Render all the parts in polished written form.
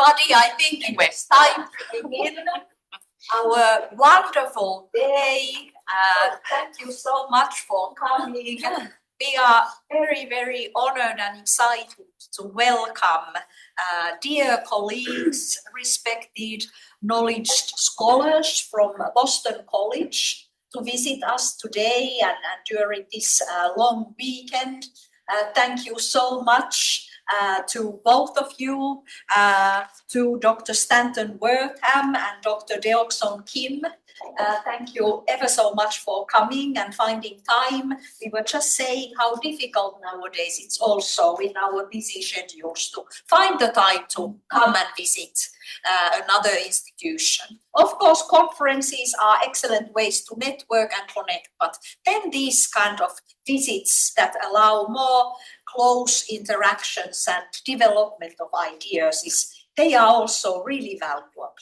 everybody. I think it's time to begin our wonderful day. Thank you so much for coming. We are very, very honored and excited to welcome dear colleagues, respected, knowledge scholars from Boston College to visit us today and during this long weekend. Thank you so much to both of you, to Dr. Stanton Wortham and Dr. Deokson Kim. Thank you ever so much for coming and finding time. We were just saying how difficult nowadays it's also in our busy schedules to find the time to come and visit another institution. Of course, conferences are excellent ways to network and connect, but then these kind of visits that allow more close interactions and development of ideas, they are also really valuable.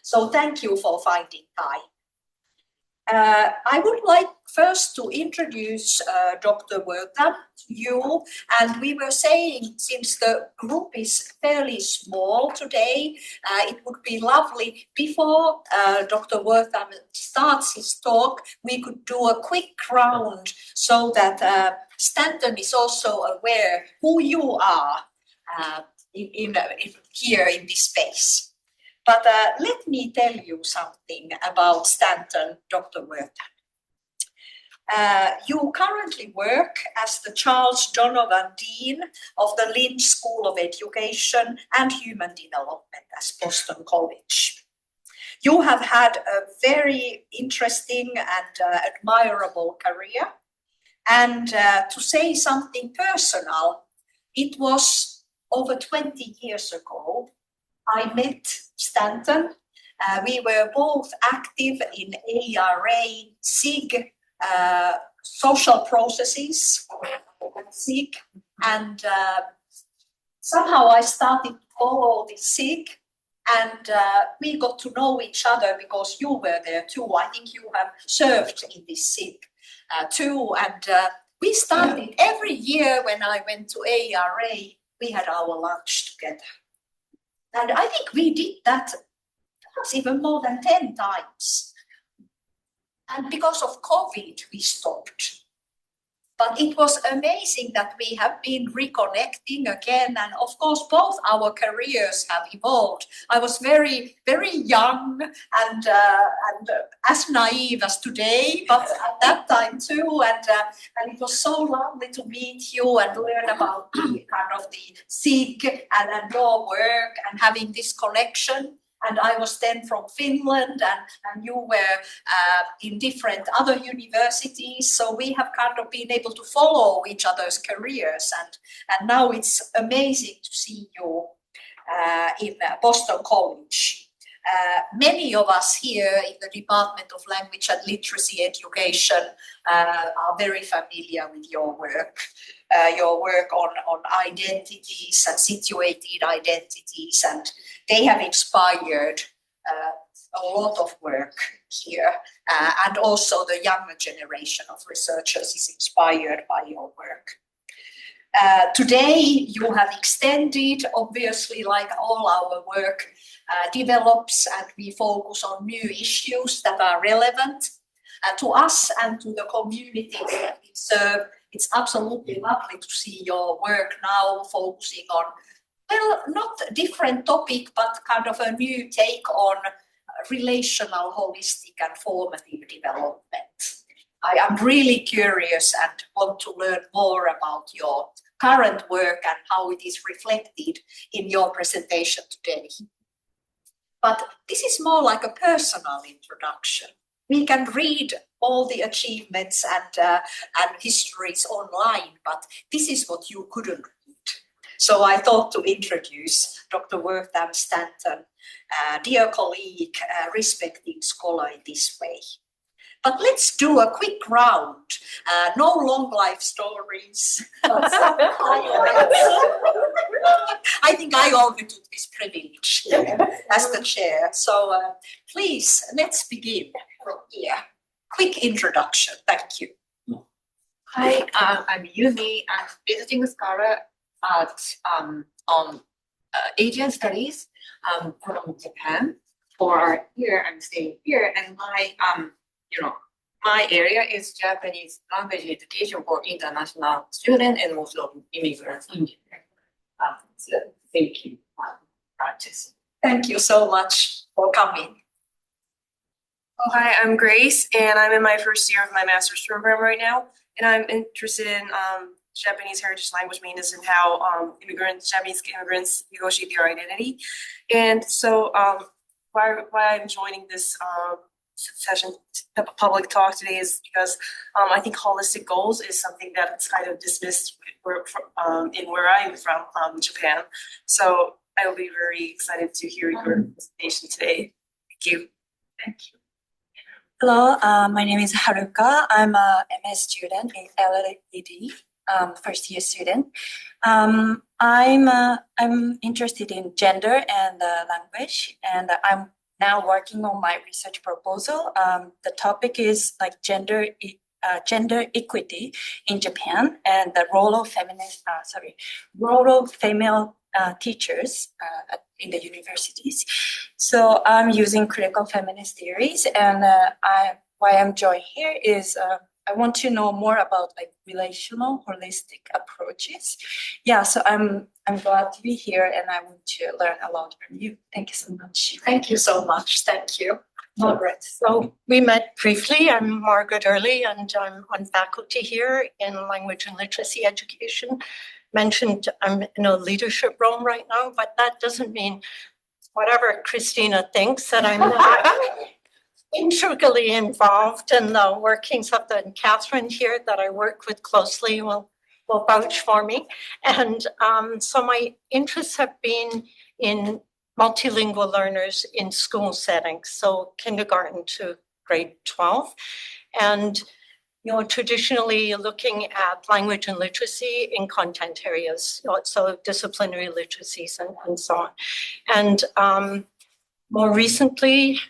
So thank you for finding time. I would like first to introduce Dr. Wortham to you. And we were saying, since the group is fairly small today, it would be lovely before Dr. Wortham starts his talk, we could do a quick round so that Stanton is also aware who you are here in this space. But let me tell you something about Stanton, Dr. Wortham. You currently work as the Charles Donovan Dean of the Lynch School of Education and Human Development at Boston College. You have had a very interesting and admirable career. And to say something personal, it was over 20 years ago I met Stanton. We were both active in ARA, SIG, social processes, SIG, and somehow I started to follow the SIG, and we got to know each other because you were there too. I think you have served in this SIG too, and we started every year when I went to ARA, we had our lunch together. And I think we did that perhaps even more than 10 times. And because of COVID, we stopped. But it was amazing that we have been reconnecting again. And of course, both our careers have evolved. I was very, very young and as naive as today, but at that time too. And it was so lovely to meet you and learn about the kind of the SIG and your work and having this connection. And I was then from Finland, and you were in different other universities. So we have kind of been able to follow each other's careers. And now it's amazing to see you in Boston College. Many of us here in the Department of Language and Literacy Education are very familiar with your work on identities and situated identities, and they have inspired a lot of work here. And also the younger generation of researchers is inspired by your work. Today, you have extended, obviously, like all our work develops, and we focus on new issues that are relevant to us and to the communities that we serve. It's absolutely lovely to see your work now focusing on, well, not a different topic, but kind of a new take on relational, holistic, and formative development. I am really curious and want to learn more about your current work and how it is reflected in your presentation today. But this is more like a personal introduction. We can read all the achievements and histories online, but this is what you couldn't read. So I thought to introduce Dr. Wortham Stanton, dear colleague, respected scholar in this way. But let's do a quick round. No long life stories. I think I already took this privilege as the chair. So please, let's begin from here. Quick introduction. Thank you. Hi, I'm Yumi. I'm visiting scholar on Asian studies. from Japan for our year. I'm staying here, and my my area is Japanese language education for international students and also immigrants in Japan. So thank you practice. Thank you so much for coming. Oh, hi, I'm Grace, and I'm in my first year of my master's program right now, and I'm interested in Japanese heritage language maintenance and how Japanese immigrants negotiate their identity. And so why I'm joining this session, public talk today is because I think holistic goals is something that's kind of dismissed in where I'm from, Japan. So I will be very excited to hear your presentation today. Thank you. Thank you. Hello, my name is Haruka. I'm a MS student in LLED, first year student. I'm interested in gender and language, and I'm now working on my research proposal. The topic is like gender equity in Japan and the role of female teachers in the universities. So I'm using critical feminist theories, and why I'm joining here is I want to know more about like relational, holistic approaches. Yeah, so I'm glad to be here, and I want to learn a lot from you. Thank you so much. Thank you so much. Thank you. Margaret. So we met briefly. I'm Margaret Early, and I'm on faculty here in language and literacy education. Mentioned I'm in a leadership role right now, but that doesn't mean whatever Christina thinks that I'm not integrally involved in the workings of the, and Catherine here that I work with closely will vouch for me. And so my interests have been in multilingual learners in school settings, so kindergarten to grade 12. And traditionally looking at language and literacy in content areas, so disciplinary literacies and so on. And more recently,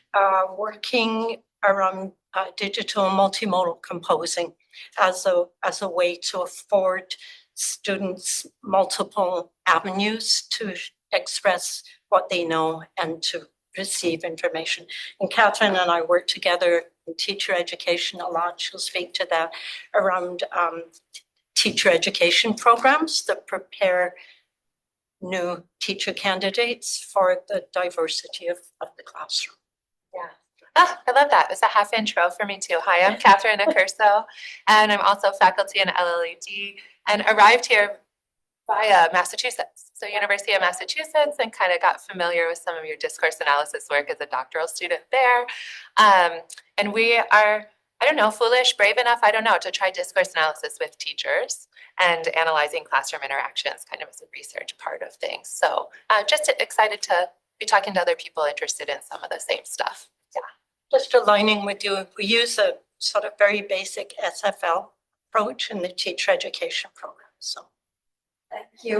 working around digital multimodal composing as a way to afford students multiple avenues to express what they know and to receive information. And Catherine and I work together in teacher education a lot. She'll speak to that around teacher education programs that prepare new teacher candidates for the diversity of the classroom. Yeah. Oh, I love that. It was a half intro for me too. Hi, I'm Catherine Accurso, and I'm also faculty in LLED and arrived here via Massachusetts. So University of Massachusetts, and kind of got familiar with some of your discourse analysis work as a doctoral student there. And we are, I don't know, foolish, brave enough, I don't know, to try discourse analysis with teachers and analyzing classroom interactions kind of as a research part of things. So just excited to be talking to other people interested in some of the same stuff. Yeah. Just aligning with you, we use a sort of very basic SFL approach in the teacher education program. So.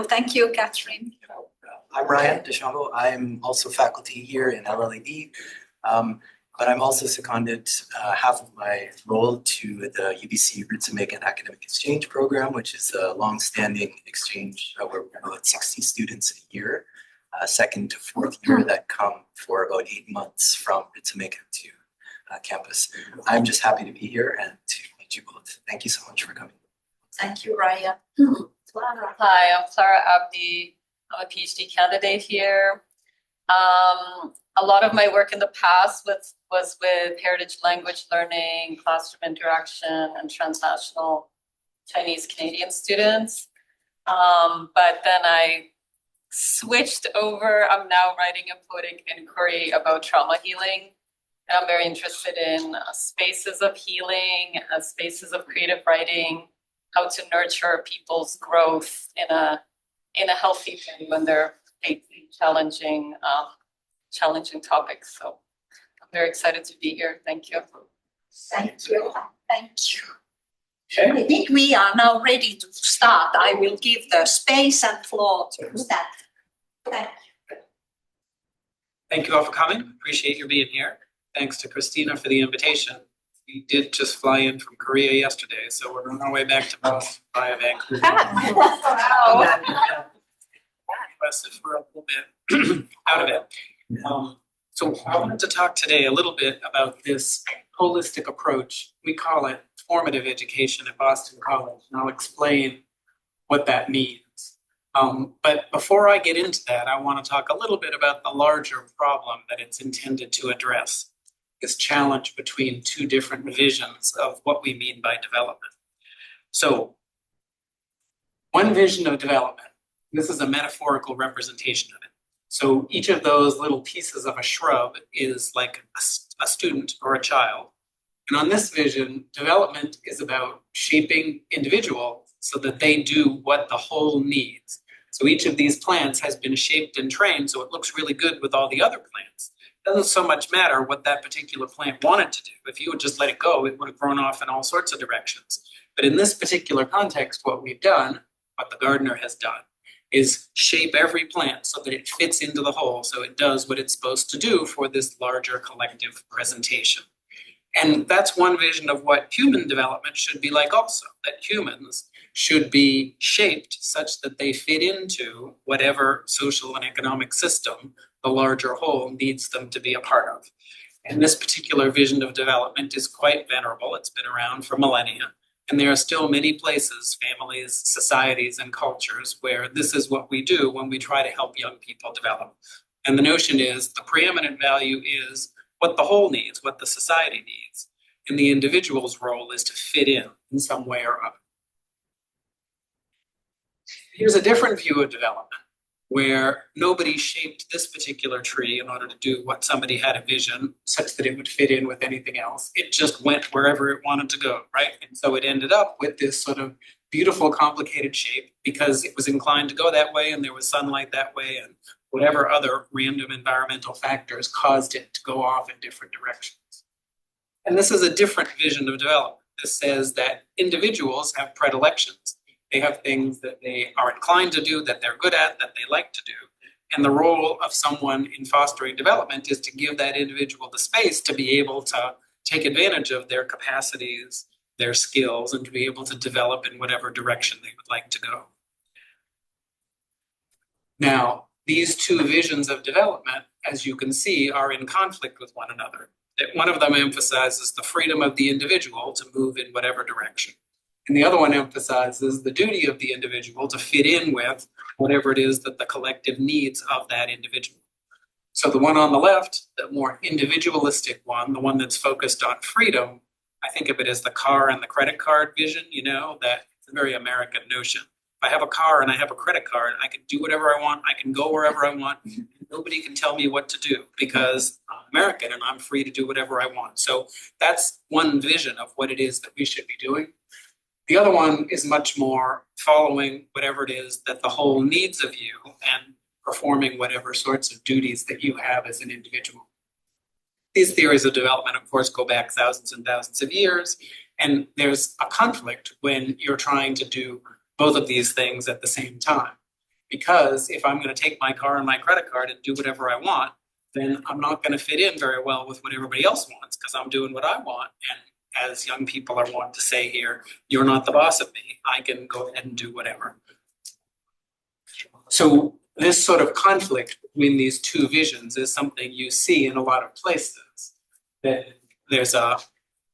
Thank you, Catherine. I'm Ryan DeChambeau. I'm also faculty here in LLED, but I'm also seconded half of my role to the UBC Roots and Macon Academic Exchange Program, which is a long-standing exchange where we have about 60 students a year, second to fourth year that come for about 8 months from Roots and Macon to campus. I'm just happy to be here and to meet you both. Thank you so much for coming. Thank you, Ryan. Hi, I'm Clara Abdi. I'm a PhD candidate here. A lot of my work in the past was with heritage language learning, classroom interaction, and transnational Chinese Canadian students. But then I switched over. I'm now writing a poetic inquiry about trauma healing. And I'm very interested in spaces of healing, spaces of creative writing, how to nurture people's growth in a healthy way when they're facing challenging topics. So I'm very excited to be here. Thank you. Thank you. Thank you. Okay. I think we are now ready to start. I will give the space and floor to Stanton. Thank you. Thank you all for coming. Appreciate your being here. Thanks to Christina for the invitation. We did just fly in from Korea yesterday, so we're on our way back to Boston via Vancouver. Wow. us if we're a little bit out of it. So I wanted to talk today a little bit about this holistic approach. We call it formative education at Boston College, and I'll explain what that means. But before I get into that, I want to talk a little bit about the larger problem that it's intended to address, this challenge between two different visions of what we mean by development. So one vision of development, this is a metaphorical representation of it. So each of those little pieces of a shrub is like a student or a child. And on this vision, development is about shaping individuals so that they do what the whole needs. So each of these plants has been shaped and trained so it looks really good with all the other plants. It doesn't so much matter what that particular plant wanted to do. If you would just let it go, it would have grown off in all sorts of directions. But in this particular context, what we've done, what the gardener has done, is shape every plant so that it fits into the whole, so it does what it's supposed to do for this larger collective presentation. And that's one vision of what human development should be like also, that humans should be shaped such that they fit into whatever social and economic system the larger whole needs them to be a part of. And this particular vision of development is quite venerable. It's been around for millennia. And there are still many places, families, societies, and cultures where this is what we do when we try to help young people develop. And the notion is the preeminent value is what the whole needs, what the society needs. And the individual's role is to fit in some way or other. Here's a different view of development, where nobody shaped this particular tree in order to do what somebody had a vision such that it would fit in with anything else. It just went wherever it wanted to go, right? And so it ended up with this sort of beautiful, complicated shape because it was inclined to go that way and there was sunlight that way and whatever other random environmental factors caused it to go off in different directions. And this is a different vision of development. This says that individuals have predilections. They have things that they are inclined to do, that they're good at, that they like to do. And the role of someone in fostering development is to give that individual the space to be able to take advantage of their capacities, their skills, and to be able to develop in whatever direction they would like to go. Now, these two visions of development, as you can see, are in conflict with one another. That one of them emphasizes the freedom of the individual to move in whatever direction. And the other one emphasizes the duty of the individual to fit in with whatever it is that the collective needs of that individual. So the one on the left, the more individualistic one, the one that's focused on freedom, I think of it as the car and the credit card vision, that it's a very American notion. If I have a car and I have a credit card, I can do whatever I want, I can go wherever I want, and nobody can tell me what to do because I'm American and I'm free to do whatever I want. So that's one vision of what it is that we should be doing. The other one is much more following whatever it is that the whole needs of you and performing whatever sorts of duties that you have as an individual. These theories of development, of course, go back thousands and thousands of years, and there's a conflict when you're trying to do both of these things at the same time. Because if I'm going to take my car and my credit card and do whatever I want, then I'm not going to fit in very well with what everybody else wants because I'm doing what I want. And as young people are wont to say here, you're not the boss of me. I can go ahead and do whatever. So this sort of conflict between these two visions is something you see in a lot of places. There's a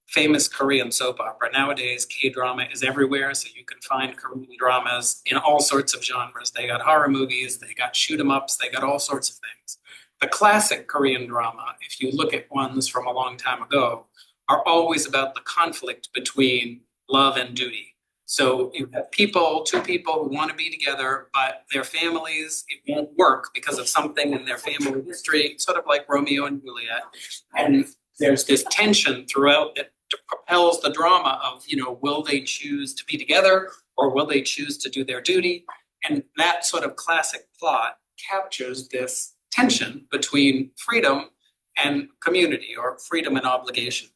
famous Korean soap opera. Nowadays, K-drama is everywhere, so you can find Korean dramas in all sorts of genres. They got horror movies, they got shoot-em-ups, they got all sorts of things. The classic Korean drama, if you look at ones from a long time ago, are always about the conflict between love and duty. So you have two people who want to be together, but their families, it won't work because of something in their family history, sort of like Romeo and Juliet. And there's this tension throughout that propels the drama of, will they choose to be together or will they choose to do their duty? And that sort of classic plot captures this tension between freedom and community or freedom and obligation.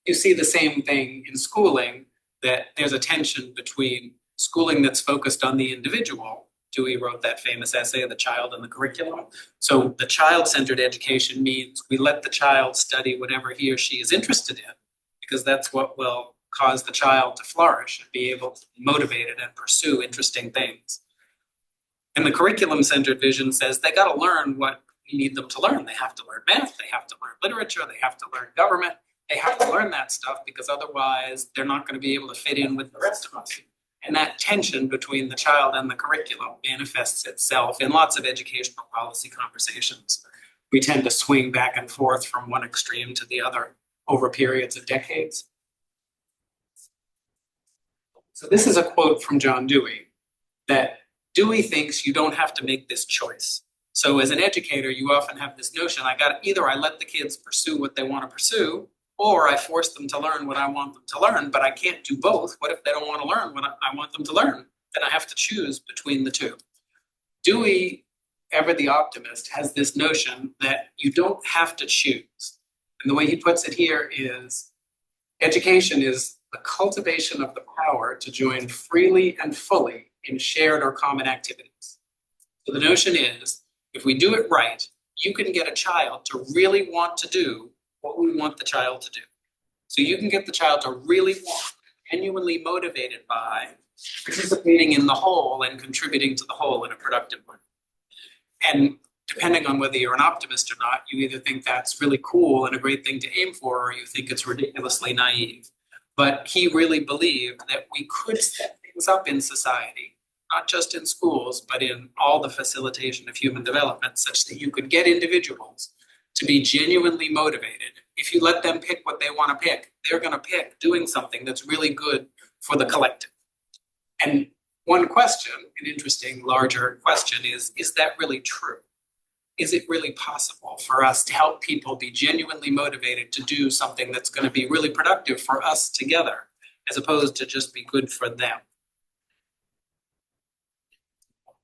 You see the same thing in schooling, that there's a tension between schooling that's focused on the individual. Dewey wrote that famous essay, The Child and the Curriculum. So the child-centered education means we let the child study whatever he or she is interested in, because that's what will cause the child to flourish and be able to be motivated and pursue interesting things. And the curriculum-centered vision says they got to learn what you need them to learn. They have to learn math, they have to learn literature, they have to learn government. They have to learn that stuff because otherwise they're not going to be able to fit in with the rest of us. And that tension between the child and the curriculum manifests itself in lots of educational policy conversations. We tend to swing back and forth from one extreme to the other over periods of decades. So this is a quote from John Dewey, that Dewey thinks you don't have to make this choice. So as an educator, you often have this notion, either I let the kids pursue what they want to pursue, or I force them to learn what I want them to learn, but I can't do both. What if they don't want to learn what I want them to learn? Then I have to choose between the two. Dewey, ever the optimist, has this notion that you don't have to choose. And the way he puts it here is, education is the cultivation of the power to join freely and fully in shared or common activities. So the notion is, if we do it right, you can get a child to really want to do what we want the child to do. So you can get the child to really want, genuinely motivated by participating in the whole and contributing to the whole in a productive way. And depending on whether you're an optimist or not, you either think that's really cool and a great thing to aim for, or you think it's ridiculously naive. But he really believed that we could set things up in society, not just in schools, but in all the facilitation of human development, such that you could get individuals to be genuinely motivated. If you let them pick what they want to pick, they're going to pick doing something that's really good for the collective. And one question, an interesting larger question is that really true? Is it really possible for us to help people be genuinely motivated to do something that's going to be really productive for us together, as opposed to just be good for them?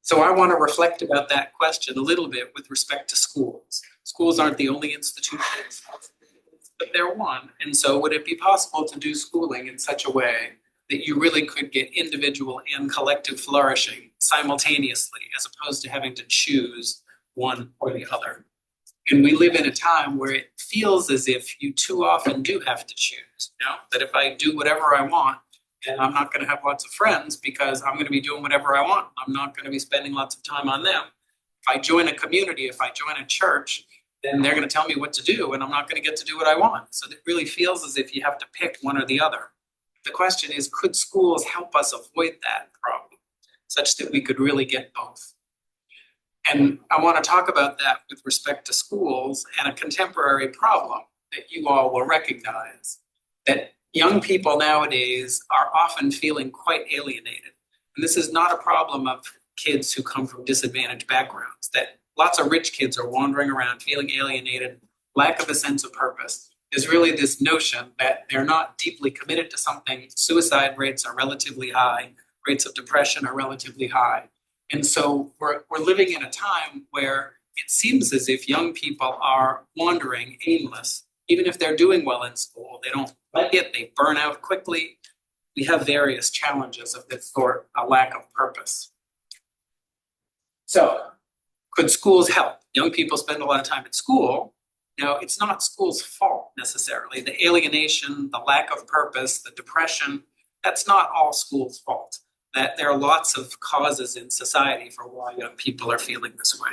So I want to reflect about that question a little bit with respect to schools. Schools aren't the only institutions, but they're one. And so would it be possible to do schooling in such a way that you really could get individual and collective flourishing simultaneously, as opposed to having to choose one or the other? And we live in a time where it feels as if you too often do have to choose, that if I do whatever I want, and I'm not going to have lots of friends because I'm going to be doing whatever I want. I'm not going to be spending lots of time on them. If I join a community, if I join a church, then they're going to tell me what to do, and I'm not going to get to do what I want. So it really feels as if you have to pick one or the other. The question is, could schools help us avoid that problem such that we could really get both? And I want to talk about that with respect to schools and a contemporary problem that you all will recognize, that young people nowadays are often feeling quite alienated. And this is not a problem of kids who come from disadvantaged backgrounds, that lots of rich kids are wandering around feeling alienated, lack of a sense of purpose. There's really this notion that they're not deeply committed to something. Suicide rates are relatively high, rates of depression are relatively high. And so we're living in a time where it seems as if young people are wandering aimless. Even if they're doing well in school, they don't like it, they burn out quickly. We have various challenges of this sort, a lack of purpose. So, could schools help? Young people spend a lot of time at school. Now, it's not school's fault necessarily. The alienation, the lack of purpose, the depression, that's not all school's fault. That there are lots of causes in society for why young people are feeling this way.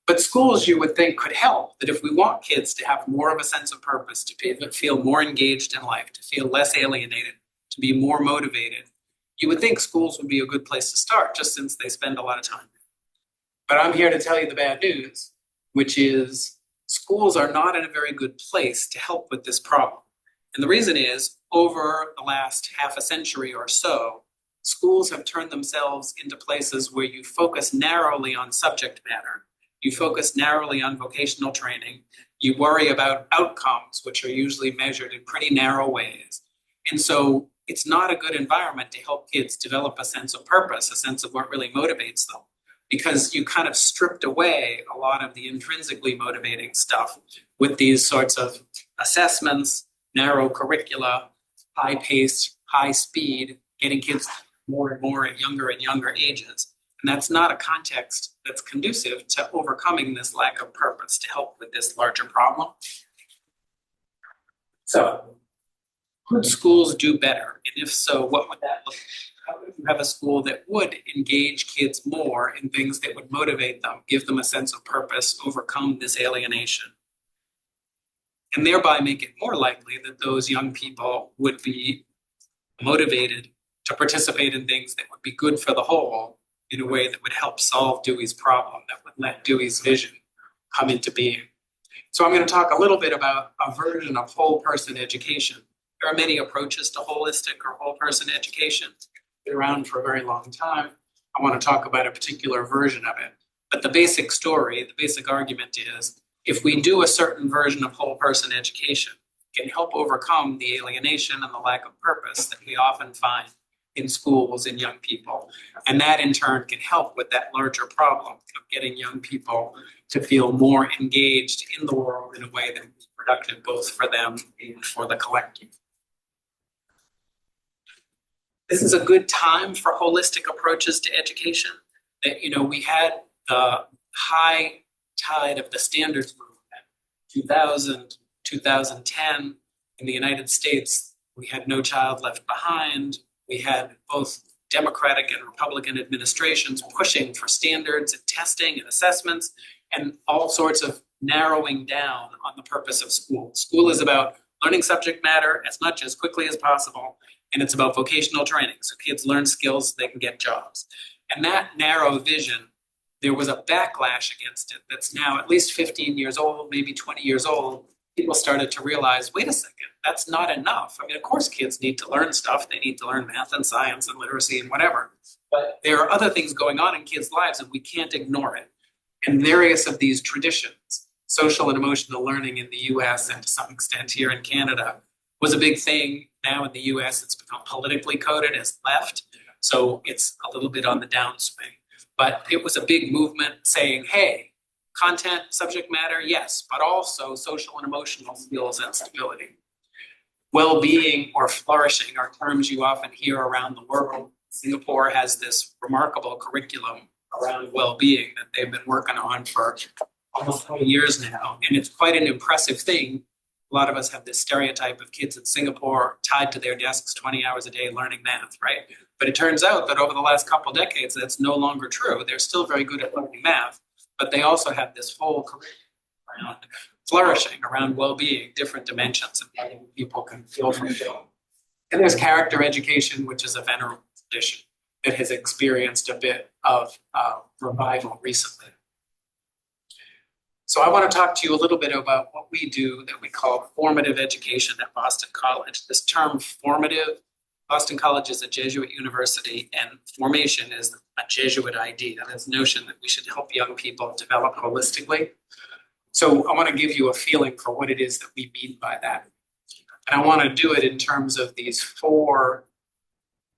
But schools, you would think, could help, that if we want kids to have more of a sense of purpose, to feel more engaged in life, to feel less alienated, to be more motivated, you would think schools would be a good place to start, just since they spend a lot of time. But I'm here to tell you the bad news, which is schools are not in a very good place to help with this problem. And the reason is, over the last half a century or so, schools have turned themselves into places where you focus narrowly on subject matter. You focus narrowly on vocational training. You worry about outcomes, which are usually measured in pretty narrow ways. And so it's not a good environment to help kids develop a sense of purpose, a sense of what really motivates them, because you kind of stripped away a lot of the intrinsically motivating stuff with these sorts of assessments, narrow curricula, high pace, high speed, getting kids more and more at younger and younger ages. And that's not a context that's conducive to overcoming this lack of purpose to help with this larger problem. So, could schools do better? And if so, what would that look like? how would you have a school that would engage kids more in things that would motivate them, give them a sense of purpose, overcome this alienation, and thereby make it more likely that those young people would be motivated to participate in things that would be good for the whole in a way that would help solve Dewey's problem, that would let Dewey's vision come into being. So I'm going to talk a little bit about a version of whole person education. There are many approaches to holistic or whole person education. Been around for a very long time. I want to talk about a particular version of it. But the basic story, the basic argument is, if we do a certain version of whole person education, it can help overcome the alienation and the lack of purpose that we often find in schools and young people. And that in turn can help with that larger problem of getting young people to feel more engaged in the world in a way that is productive both for them and for the collective. This is a good time for holistic approaches to education. That, we had the high tide of the standards movement, 2000, 2010 in the United States. We had No Child Left Behind. We had both Democratic and Republican administrations pushing for standards and testing and assessments and all sorts of narrowing down on the purpose of school. School is about learning subject matter as much as quickly as possible, and it's about vocational training. So kids learn skills, they can get jobs. And that narrow vision, there was a backlash against it that's now at least 15 years old, maybe 20 years old. People started to realize, wait a second, that's not enough. I mean, of course, kids need to learn stuff. They need to learn math and science and literacy and whatever. But there are other things going on in kids' lives and we can't ignore it. And various of these traditions, social and emotional learning in the US and to some extent here in Canada, was a big thing. Now in the US, it's become politically coded as left. So it's a little bit on the downswing. But it was a big movement saying, hey, content, subject matter, yes, but also social and emotional skills and stability. Well-being or flourishing are terms you often hear around the world. Singapore has this remarkable curriculum around well-being that they've been working on for almost 20 years now. And it's quite an impressive thing. A lot of us have this stereotype of kids in Singapore tied to their desks 20 hours a day learning math, right? But it turns out that over the last couple decades, that's no longer true. They're still very good at learning math, but they also have this whole curriculum around flourishing, around well-being, different dimensions of how people can feel fulfilled. And there's character education, which is a venerable tradition that has experienced a bit of revival recently. So I want to talk to you a little bit about what we do that we call formative education at Boston College. This term formative, Boston College is a Jesuit university, and formation is a Jesuit idea, this notion that we should help young people develop holistically. So I want to give you a feeling for what it is that we mean by that. And I want to do it in terms of these 4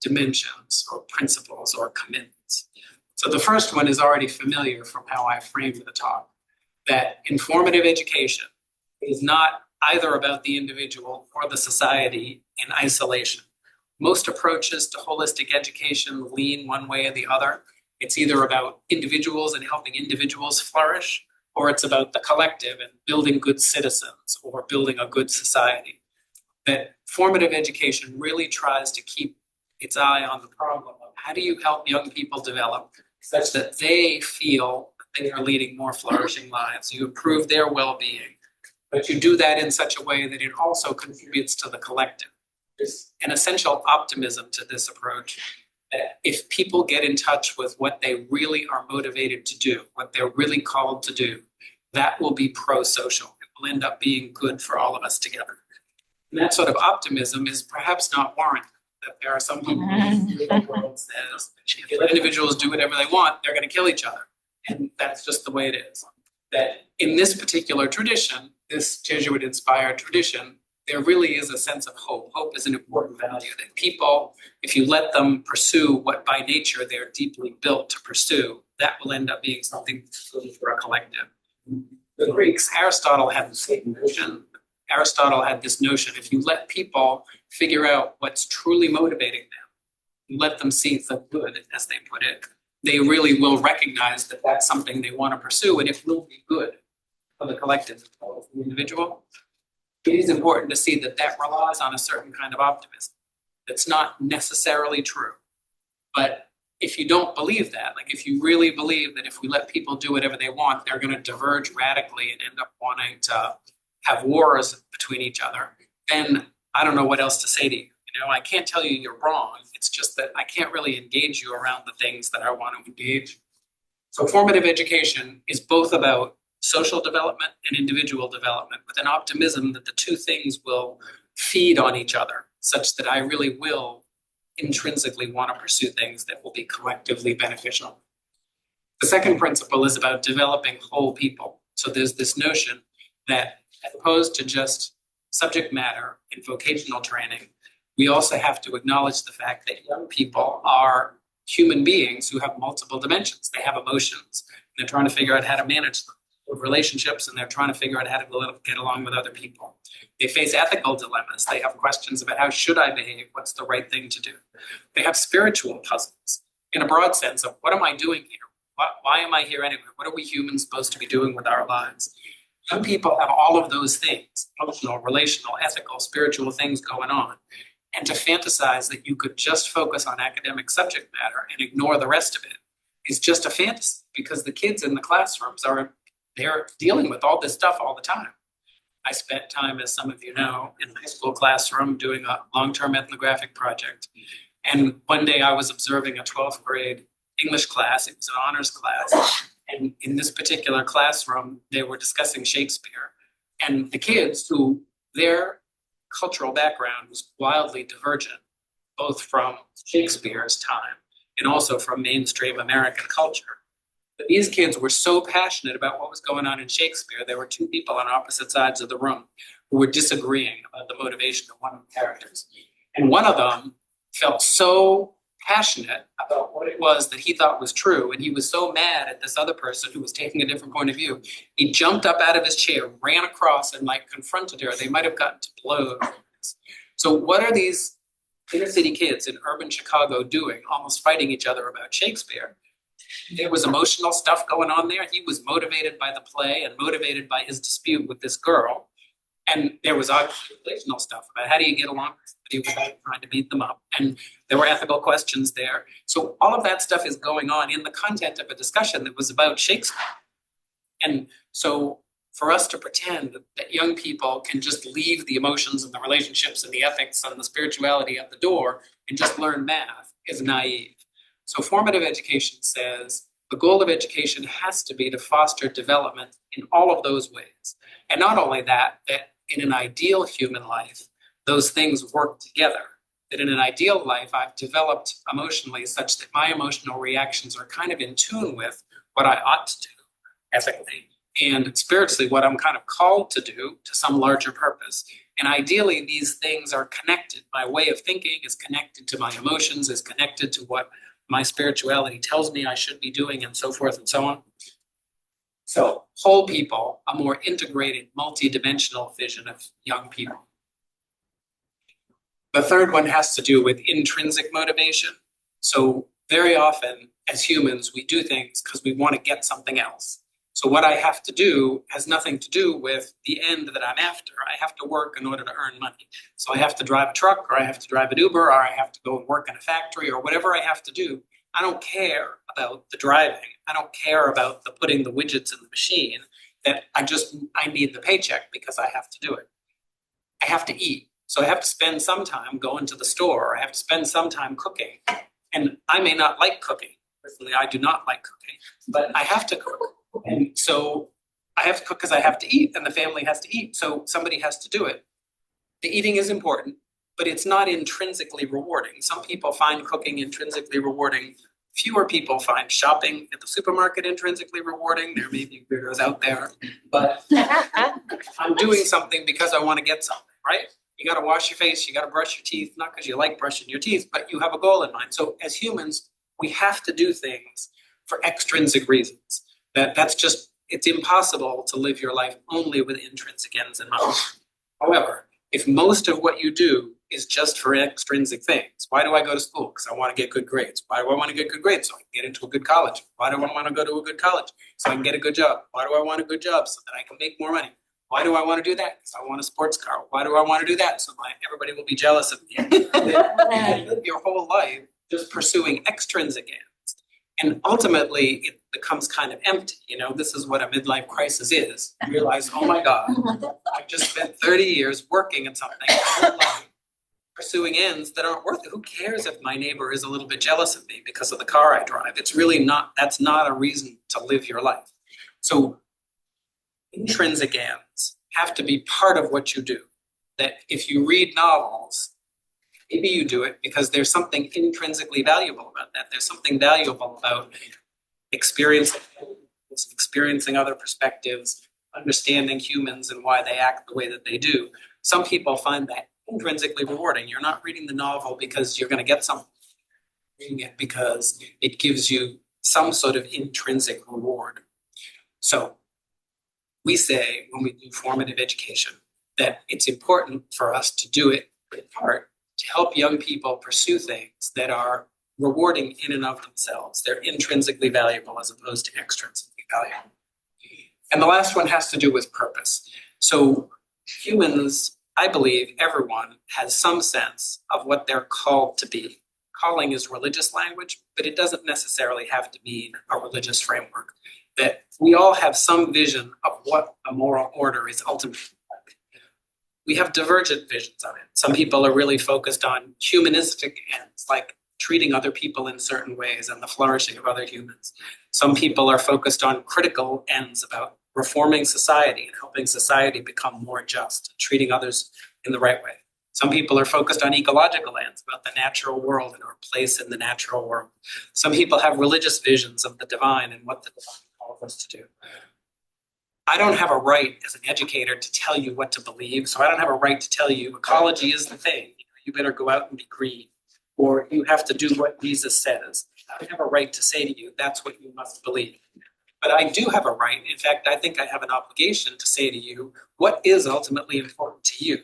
dimensions or principles or commitments. So the first one is already familiar from how I framed the talk, that informative education is not either about the individual or the society in isolation. Most approaches to holistic education lean one way or the other. It's either about individuals and helping individuals flourish, or it's about the collective and building good citizens or building a good society. That formative education really tries to keep its eye on the problem of how do you help young people develop such that they feel that they are leading more flourishing lives. You improve their well-being, but you do that in such a way that it also contributes to the collective. There's an essential optimism to this approach that if people get in touch with what they really are motivated to do, what they're really called to do, that will be pro-social. It will end up being good for all of us together. And that sort of optimism is perhaps not warranted. That there are some people in the world says, if you let individuals do whatever they want, they're going to kill each other. And that's just the way it is. That in this particular tradition, this Jesuit-inspired tradition, there really is a sense of hope. Hope is an important value that people, if you let them pursue what by nature they're deeply built to pursue, that will end up being something good for a collective. The Greeks, Aristotle had the same notion. Aristotle had this notion, if you let people figure out what's truly motivating them, you let them see the good, as they put it, they really will recognize that that's something they want to pursue, and it will be good for the collective, for the individual. It is important to see that that relies on a certain kind of optimism. That's not necessarily true. But if you don't believe that, like if you really believe that if we let people do whatever they want, they're going to diverge radically and end up wanting to have wars between each other, then I don't know what else to say to you. You know, I can't tell you you're wrong. It's just that I can't really engage you around the things that I want to engage. So formative education is both about social development and individual development, with an optimism that the two things will feed on each other, such that I really will intrinsically want to pursue things that will be collectively beneficial. The second principle is about developing whole people. So there's this notion that as opposed to just subject matter in vocational training, we also have to acknowledge the fact that young people are human beings who have multiple dimensions. They have emotions, and they're trying to figure out how to manage them, with relationships, and they're trying to figure out how to get along with other people. They face ethical dilemmas. They have questions about how should I behave? What's the right thing to do? They have spiritual puzzles in a broad sense of what am I doing here? Why am I here anyway? What are we humans supposed to be doing with our lives? Young people have all of those things, emotional, relational, ethical, spiritual things going on. And to fantasize that you could just focus on academic subject matter and ignore the rest of it is just a fantasy, because the kids in the classrooms they're dealing with all this stuff all the time. I spent time, as some of you know, in a high school classroom doing a long-term ethnographic project. And one day I was observing a 12th grade English class. It was an honors class. And in this particular classroom, they were discussing Shakespeare. And the kids, who their cultural background was wildly divergent, both from Shakespeare's time and also from mainstream American culture. But these kids were so passionate about what was going on in Shakespeare. There were two people on opposite sides of the room who were disagreeing about the motivation of one of the characters. And one of them felt so passionate about what it was that he thought was true, and he was so mad at this other person who was taking a different point of view. He jumped up out of his chair, ran across, and confronted her. They might have gotten to blows. So what are these inner city kids in urban Chicago doing, almost fighting each other about Shakespeare? There was emotional stuff going on there. He was motivated by the play and motivated by his dispute with this girl. And there was obviously relational stuff about how do you get along with somebody without trying to beat them up. And there were ethical questions there. So all of that stuff is going on in the content of a discussion that was about Shakespeare. And so for us to pretend that young people can just leave the emotions and the relationships and the ethics and the spirituality at the door and just learn math is naive. So formative education says the goal of education has to be to foster development in all of those ways. And not only that in an ideal human life, those things work together. That in an ideal life, I've developed emotionally such that my emotional reactions are kind of in tune with what I ought to do ethically, and spiritually what I'm kind of called to do to some larger purpose. And ideally, these things are connected. My way of thinking is connected to my emotions, is connected to what my spirituality tells me I should be doing, and so forth and so on. So whole people, a more integrated, multi-dimensional vision of young people. The third one has to do with intrinsic motivation. So very often as humans, we do things because we want to get something else. So what I have to do has nothing to do with the end that I'm after. I have to work in order to earn money. So I have to drive a truck, or I have to drive an Uber, or I have to go and work in a factory, or whatever I have to do. I don't care about the driving. I don't care about the putting the widgets in the machine. That I need the paycheck because I have to do it. I have to eat. So I have to spend some time going to the store, or I have to spend some time cooking. And I may not like cooking. Personally, I do not like cooking, but I have to cook. And so I have to cook because I have to eat, and the family has to eat. So somebody has to do it. The eating is important, but it's not intrinsically rewarding. Some people find cooking intrinsically rewarding. Fewer people find shopping at the supermarket intrinsically rewarding. There may be weirdos out there, but I'm doing something because I want to get something, right? You got to wash your face, you got to brush your teeth, not because you like brushing your teeth, but you have a goal in mind. So as humans, we have to do things for extrinsic reasons. It's impossible to live your life only with intrinsic ends in mind. However, if most of what you do is just for extrinsic things, why do I go to school? Because I want to get good grades. Why do I want to get good grades? So I can get into a good college. Why do I want to go to a good college? So I can get a good job. Why do I want a good job? So that I can make more money. Why do I want to do that? Because I want a sports car. Why do I want to do that? So everybody will be jealous of me. You live your whole life just pursuing extrinsic ends. And ultimately, it becomes kind of empty. You know, this is what a midlife crisis is. You realize, oh my God, I've just spent 30 years working at something, pursuing ends that aren't worth it. Who cares if my neighbor is a little bit jealous of me because of the car I drive? It's really not, that's not a reason to live your life. So intrinsic ends have to be part of what you do. That if you read novels, maybe you do it because there's something intrinsically valuable about that. There's something valuable about experiencing other perspectives, understanding humans and why they act the way that they do. Some people find that intrinsically rewarding. You're not reading the novel because you're going to get something. You're reading it because it gives you some sort of intrinsic reward. So we say when we do formative education that it's important for us to do it in part to help young people pursue things that are rewarding in and of themselves. They're intrinsically valuable as opposed to extrinsically valuable. And the last one has to do with purpose. So humans, I believe everyone has some sense of what they're called to be. Calling is religious language, but it doesn't necessarily have to mean a religious framework. That we all have some vision of what a moral order is ultimately like. We have divergent visions of it. Some people are really focused on humanistic ends, like treating other people in certain ways and the flourishing of other humans. Some people are focused on critical ends about reforming society and helping society become more just, treating others in the right way. Some people are focused on ecological ends, about the natural world and our place in the natural world. Some people have religious visions of the divine and what the divine calls us to do. I don't have a right as an educator to tell you what to believe, so I don't have a right to tell you ecology is the thing. You better go out and be green, or you have to do what Jesus says. I don't have a right to say to you, that's what you must believe. But I do have a right, in fact, I think I have an obligation to say to you, what is ultimately important to you?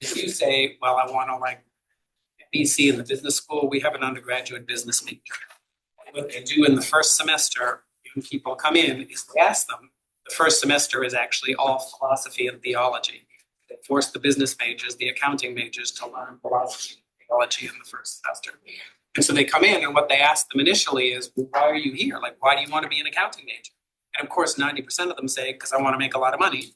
If you say, well, I want to like BC in the business school, we have an undergraduate business major. What they do in the first semester, young people come in, is they ask them, the first semester is actually all philosophy and theology. They force the business majors, the accounting majors to learn philosophy and theology in the first semester. And so they come in and what they ask them initially is, well, why are you here? Like, why do you want to be an accounting major? And of course, 90% of them say, because I want to make a lot of money.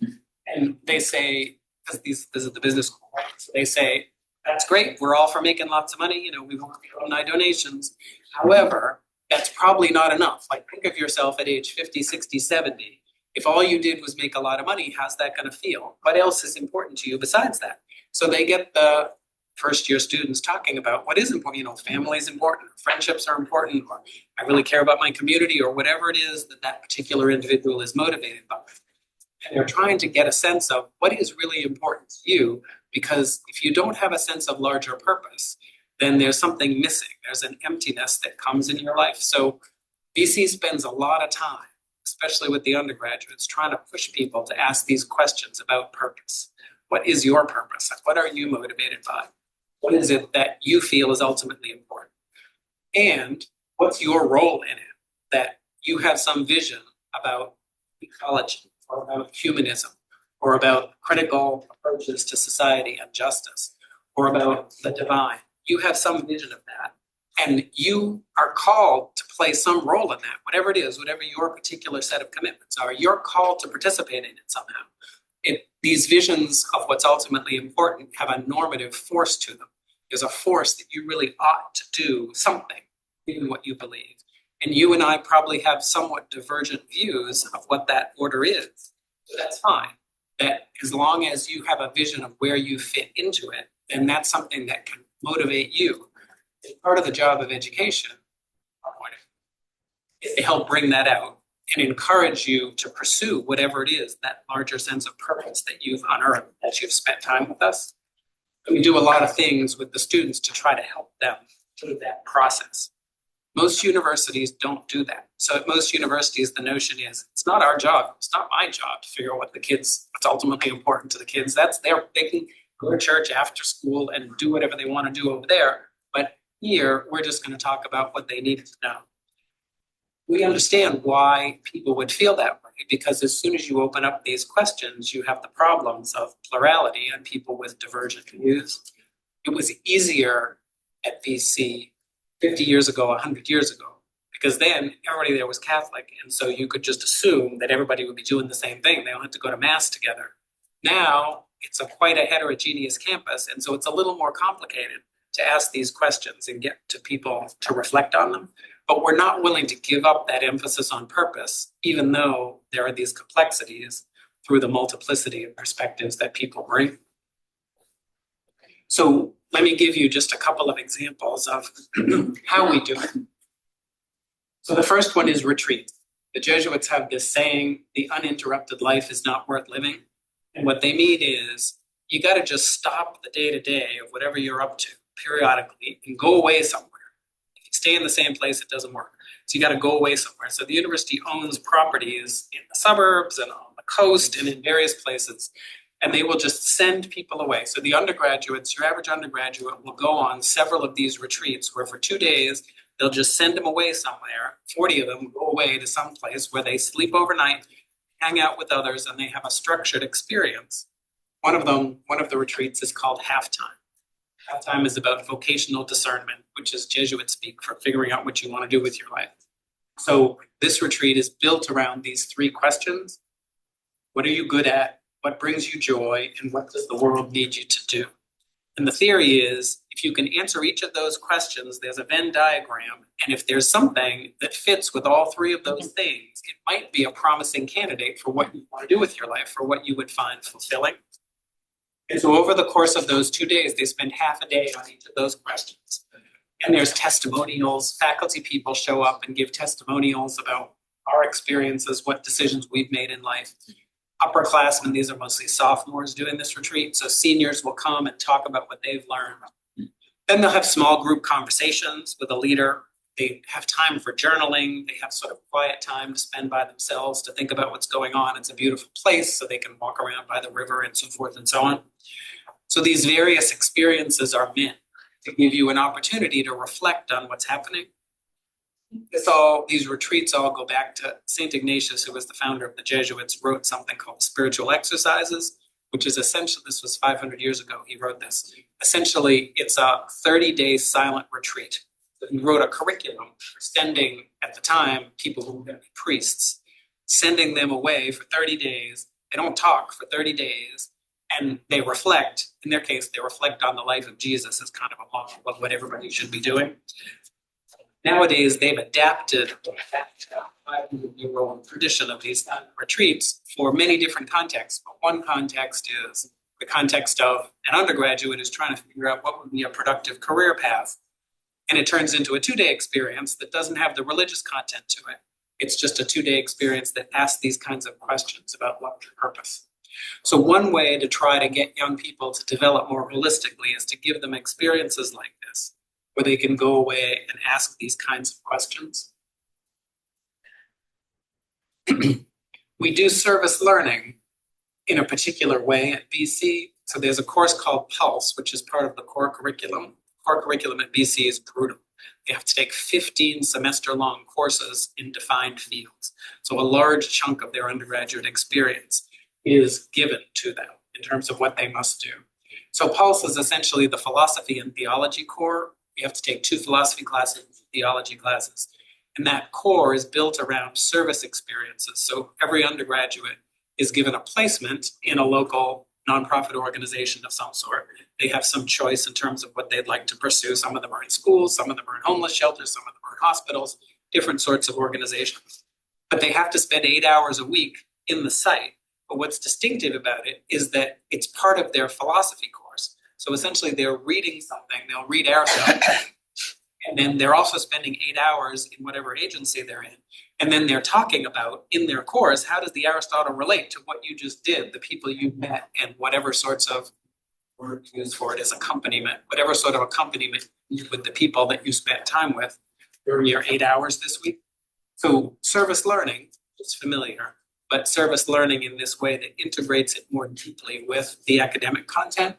And they say, because this is the business school, so they say, that's great. We're all for making lots of money. You know, we want alumni donations. However, that's probably not enough. Like, think of yourself at age 50, 60, 70. If all you did was make a lot of money, how's that going to feel? What else is important to you besides that? So they get the first year students talking about what is important. You know, family is important, friendships are important, or I really care about my community, or whatever it is that that particular individual is motivated by. And they're trying to get a sense of what is really important to you, because if you don't have a sense of larger purpose, then there's something missing. There's an emptiness that comes in your life. So BC spends a lot of time, especially with the undergraduates, trying to push people to ask these questions about purpose. What is your purpose? What are you motivated by? What is it that you feel is ultimately important? And what's your role in it? That you have some vision about ecology, or about humanism, or about critical approaches to society and justice, or about the divine. You have some vision of that. And you are called to play some role in that, whatever it is, whatever your particular set of commitments are, you're called to participate in it somehow. These visions of what's ultimately important have a normative force to them. There's a force that you really ought to do something in what you believe. And you and I probably have somewhat divergent views of what that order is. So that's fine. That as long as you have a vision of where you fit into it, then that's something that can motivate you. It's part of the job of education, is to help bring that out and encourage you to pursue whatever it is, that larger sense of purpose that you've unearthed, that you've spent time with us. And we do a lot of things with the students to try to help them through that process. Most universities don't do that. So at most universities, the notion is, it's not our job, it's not my job to figure out what's ultimately important to the kids. They can go to church after school and do whatever they want to do over there. But here, we're just going to talk about what they need to know. We understand why people would feel that way, because as soon as you open up these questions, you have the problems of plurality and people with divergent views. It was easier at BC 50 years ago, 100 years ago. Because then everybody there was Catholic, and so you could just assume that everybody would be doing the same thing. They don't have to go to mass together. Now it's quite a heterogeneous campus, and so it's a little more complicated to ask these questions and get to people to reflect on them. But we're not willing to give up that emphasis on purpose, even though there are these complexities through the multiplicity of perspectives that people bring. So let me give you just a couple of examples of how we do it. So the first one is retreat. The Jesuits have this saying, the uninterrupted life is not worth living. And what they mean is you got to just stop the day-to-day of whatever you're up to periodically and go away somewhere. If you stay in the same place, it doesn't work. So you got to go away somewhere. So the university owns properties in the suburbs and on the coast and in various places, and they will just send people away. So the undergraduates, your average undergraduate, will go on several of these retreats where for 2 days, they'll just send them away somewhere. 40 of them go away to some place where they sleep overnight, hang out with others, and they have a structured experience. One of the retreats is called Halftime. Halftime is about vocational discernment, which is Jesuit speak for figuring out what you want to do with your life. So this retreat is built around these 3 questions. What are you good at? What brings you joy? And what does the world need you to do? And the theory is, if you can answer each of those questions, there's a Venn diagram. And if there's something that fits with all 3 of those things, it might be a promising candidate for what you want to do with your life, for what you would find fulfilling. And so over the course of those 2 days, they spend half a day on each of those questions. And there's testimonials. Faculty people show up and give testimonials about our experiences, what decisions we've made in life. Upperclassmen, these are mostly sophomores doing this retreat, so seniors will come and talk about what they've learned. Then they'll have small group conversations with a leader. They have time for journaling. They have sort of quiet time to spend by themselves to think about what's going on. It's a beautiful place, so they can walk around by the river and so forth and so on. So these various experiences are meant to give you an opportunity to reflect on what's happening. These retreats all go back to St. Ignatius, who was the founder of the Jesuits, wrote something called Spiritual Exercises, which is essentially, this was 500 years ago, he wrote this. Essentially, it's a 30-day silent retreat. So he wrote a curriculum for sending, at the time, people who were going to be priests, sending them away for 30 days. They don't talk for 30 days, and they reflect. In their case, they reflect on the life of Jesus as kind of a model of what everybody should be doing. Nowadays, they've adapted a 500-year-old tradition of these retreats for many different contexts. But one context is the context of an undergraduate is trying to figure out what would be a productive career path. And it turns into a 2-day experience that doesn't have the religious content to it. It's just a 2-day experience that asks these kinds of questions about what's your purpose. So one way to try to get young people to develop more holistically is to give them experiences like this, where they can go away and ask these kinds of questions. We do service learning in a particular way at BC. So there's a course called Pulse, which is part of the core curriculum. Core curriculum at BC is brutal. You have to take 15 semester-long courses in defined fields. So a large chunk of their undergraduate experience is given to them in terms of what they must do. So Pulse is essentially the philosophy and theology core. You have to take 2 philosophy classes, theology classes. And that core is built around service experiences. So every undergraduate is given a placement in a local nonprofit organization of some sort. They have some choice in terms of what they'd like to pursue. Some of them are in schools, some of them are in homeless shelters, some of them are in hospitals, different sorts of organizations. But they have to spend 8 hours a week in the site. But what's distinctive about it is that it's part of their philosophy course. So essentially they're reading something, they'll read Aristotle, and then they're also spending 8 hours in whatever agency they're in. And then they're talking about, in their course, how does the Aristotle relate to what you just did, the people you met, and whatever sorts of word used for it as accompaniment, whatever sort of accompaniment with the people that you spent time with during your 8 hours this week. So service learning is familiar, but service learning in this way that integrates it more deeply with the academic content.